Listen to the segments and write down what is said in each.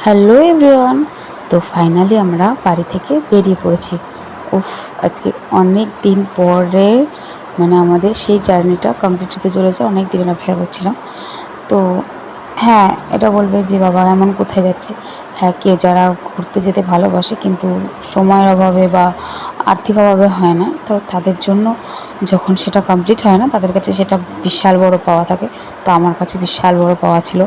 Hello everyone. তো finally আমরা বাড়ি থেকে বেরিয়ে পড়েছি। উফ, আজকে অনেক দিন পরে আমাদের সেই জার্নিটা কমপ্লিট হতে চলেছে। অনেক দিনের অপেক্ষা করছিলাম। তো হ্যাঁ, এটা বলবে যে বাবা এমন কোথায় যাচ্ছে। হ্যাঁ, কে যারা ঘুরতে যেতে ভালোবাসে কিন্তু সময়ের অভাবে বা আর্থিক অভাবে হয় না, তো তাদের জন্য যখন সেটা কমপ্লিট হয় না তাদের কাছে সেটা বিশাল বড় পাওয়া থাকে। তো আমার কাছে বিশাল বড় পাওয়া ছিল।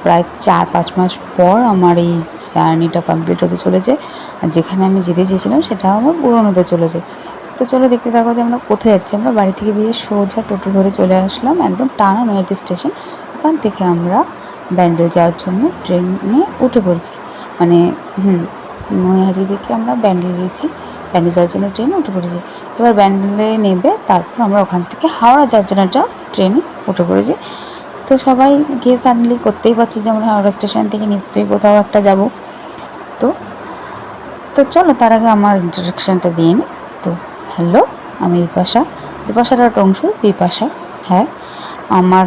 প্রায় 4-5 মাস পর আমার এই জার্নিটা কমপ্লিট হতে চলেছে। আর যেখানে আমি যেতে চেয়েছিলাম সেটাও আমার পূরণ হতে চলেছে। তো চলো দেখতে থাকো যে আমরা কোথায় যাচ্ছি। আমরা বাড়ি থেকে বেরিয়ে সোজা টোটো ধরে চলে আসলাম একদম টানা নৈহাটি স্টেশন। ওখান থেকে আমরা ব্যান্ডেল যাওয়ার জন্য ট্রেনে উঠে পড়েছি। মানে নৈহাটি থেকে আমরা ব্যান্ডেল গেছি, ব্যান্ডেল যাওয়ার জন্য ট্রেনে উঠে পড়েছি। এবার ব্যান্ডেলে নেবে তারপর আমরা ওখান থেকে হাওড়া যাওয়ার জন্য একটা ট্রেনে উঠে পড়েছি। তো সবাই গিয়ে সাডেনলি করতেই পারছো যে আমরা হাওড়া স্টেশন থেকে নিশ্চয়ই কোথাও একটা যাব। তো তো চলো তার আগে আমার ইন্ট্রোডাকশানটা দিয়ে নিই। তো হ্যালো, আমি বিপাশার একটা অংশ বিপাশা। হ্যাঁ, আমার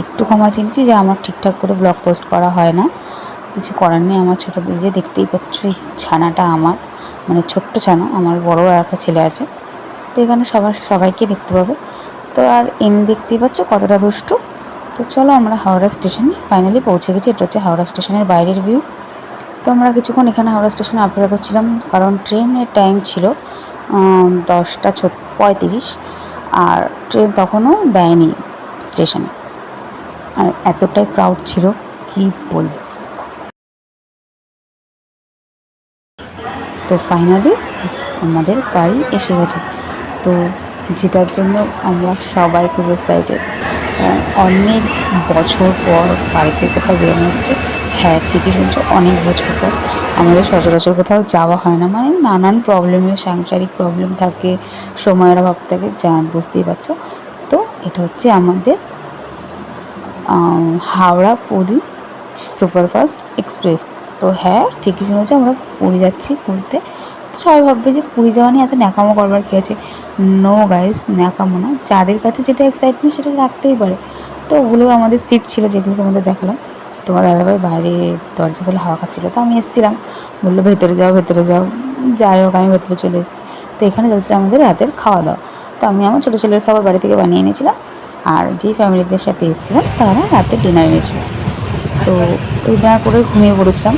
একটু ক্ষমা চিনছি যে আমার ঠিকঠাক করে ব্লগ পোস্ট করা হয় না। কিছু করার নেই। আমার ছোটো দিদি দেখতেই পাচ্ছ, এই ছানাটা আমার ছোট্ট ছানা। আমার বড় আর একটা ছেলে আছে। তো এখানে সবাইকে দেখতে পাবে। তো আর এমনি দেখতেই পাচ্ছ কতটা দুষ্টু। তো চলো আমরা হাওড়া স্টেশনে ফাইনালি পৌঁছে গেছি। এটা হচ্ছে হাওড়া স্টেশনের বাইরের ভিউ। তো আমরা কিছুক্ষণ এখানে হাওড়া স্টেশনে অপেক্ষা করছিলাম, কারণ ট্রেনের টাইম ছিল 10:35। আর ট্রেন তখনও দেয়নি স্টেশনে। আর এতটাই ক্রাউড ছিল কি বলবো। তো ফাইনালি আমাদের গাড়ি এসে গেছে। তো যেটার জন্য আমরা সবাই খুব এক্সাইটেড। অনেক বছর পর বাড়িতে কোথাও বেরোনো হচ্ছে। হ্যাঁ, ঠিকই শুনছো, অনেক বছর পর। আমাদের সচরাচর কোথাও যাওয়া হয় না, নানান প্রবলেমে, সাংসারিক প্রবলেম থাকে, সময়ের অভাব থাকে, যা বুঝতেই পারছো। তো এটা হচ্ছে আমাদের হাওড়া পুরী সুপারফাস্ট এক্সপ্রেস। তো হ্যাঁ, ঠিকই শুনেছি, আমরা পুরী যাচ্ছি ঘুরতে। তো সবাই ভাববে যে পুরী যাওয়া নিয়ে এত ন্যাকামো করবার কী আছে। নো গাইস, ন্যাকামো না। যাদের কাছে যেটা এক্সাইটমেন্ট সেটা রাখতেই পারে। তো ওগুলো আমাদের সিট ছিল, যেগুলোকে আমাদের দেখালাম। তোমার দাদাভাই বাইরে দরজা খুলে হাওয়া খাচ্ছিলো, তো আমি এসেছিলাম। বললো ভেতরে যাও ভেতরে যাও। যাই হোক, আমি ভেতরে চলে এসেছি। তো এখানে চলছিল আমাদের রাতের খাওয়া দাওয়া। তো আমি আমার ছোটো ছেলের খাবার বাড়ি থেকে বানিয়ে এনেছিলাম। আর যেই ফ্যামিলিদের সাথে এসেছিলাম তারা রাতে ডিনার এনেছিল। তো ওই ডিনার করে ঘুমিয়ে পড়েছিলাম।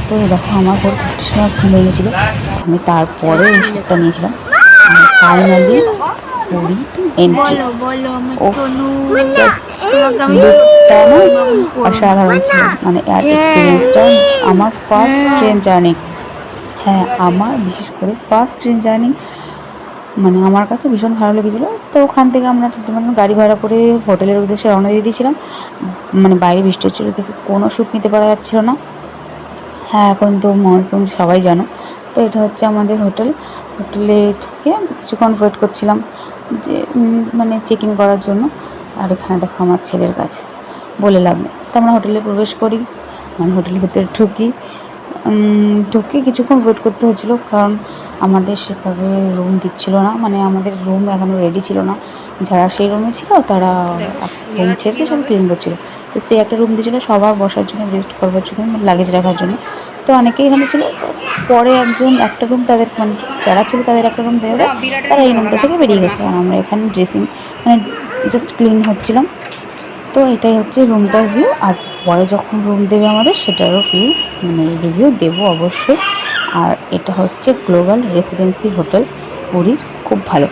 তো এই দেখো, আমার ঘরে 4টের সময় ঘুম ভেঙেছিলো। তো আমি তারপরে এই শ্যুটটা নিয়েছিলাম। আর ফাইনালি পুরী এন্ট্রি। ওফ, জাস্ট লুকটা না অসাধারণ ছিল। এর এক্সপিরিয়েন্সটা আমার ফার্স্ট ট্রেন জার্নি। হ্যাঁ, আমার বিশেষ করে ফার্স্ট ট্রেন জার্নি আমার কাছে ভীষণ ভালো লেগেছিলো। তো ওখান থেকে আমরা ঠিক মতন গাড়ি ভাড়া করে হোটেলের উদ্দেশ্যে রওনা দিয়ে দিয়েছিলাম। বাইরে বৃষ্টি হচ্ছিল থেকে কোনো শ্যুট নিতে পারা যাচ্ছিলো না। হ্যাঁ, এখন তো মনসুন সবাই জানো। তো এটা হচ্ছে আমাদের হোটেলে ঢুকে কিছুক্ষণ ওয়েট করছিলাম যে চেক ইন করার জন্য। আর এখানে দেখো আমার ছেলের কাছে বলে লাভ নেই। তো আমরা হোটেলে প্রবেশ করি, হোটেলের ভিতরে ঢুকে কিছুক্ষণ ওয়েট করতে হচ্ছিলো, কারণ আমাদের সেভাবে রুম দিচ্ছিল না। আমাদের রুম এখনও রেডি ছিল না। যারা সেই রুমে ছিল তারা রুম ছেড়েছে, সব ক্লিন করছিলো। জাস্ট এই একটা রুম দিয়েছিলো সবার বসার জন্য, রেস্ট করবার জন্য, লাগেজ রাখার জন্য। তো অনেকেই এখানে ছিল। পরে একটা রুম তাদের যারা ছিল তাদের একটা রুম দেওয়া, তারা এই রুমটা থেকে বেরিয়ে গেছে। আর আমরা এখানে ড্রেসিং জাস্ট ক্লিন হচ্ছিলাম। তো এটাই হচ্ছে রুমটার ভিউ। আর পরে যখন রুম দেবে আমাদের সেটারও রিভিউ দেবো অবশ্যই। আর এটা হচ্ছে গ্লোবাল রেসিডেন্সি হোটেল পুরীর, খুব ভালো।